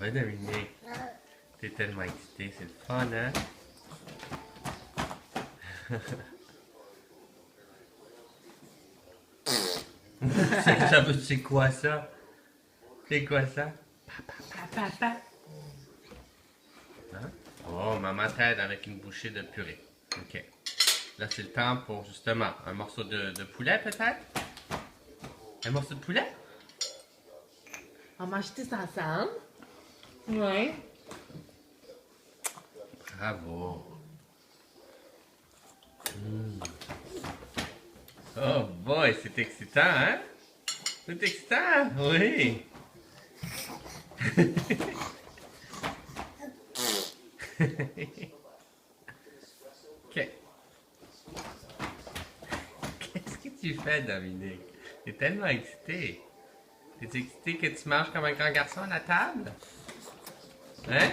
va, Dominique? T'es tellement excité, c'est le fun, hein? C'est quoi ça? C'est quoi ça? Papa. Hein? Oh, maman t'aide avec une bouchée de purée. Ok. Là, c'est le temps pour justement un morceau de poulet, peut-être? Un morceau de poulet? On mange tous ensemble? Oui. Bravo. Oh boy, c'est excitant, hein? C'est excitant, oui. Ok. Qu'est-ce que tu fais, Dominique? T'es tellement excité. T'es excité que tu manges comme un grand garçon à la table? Hein?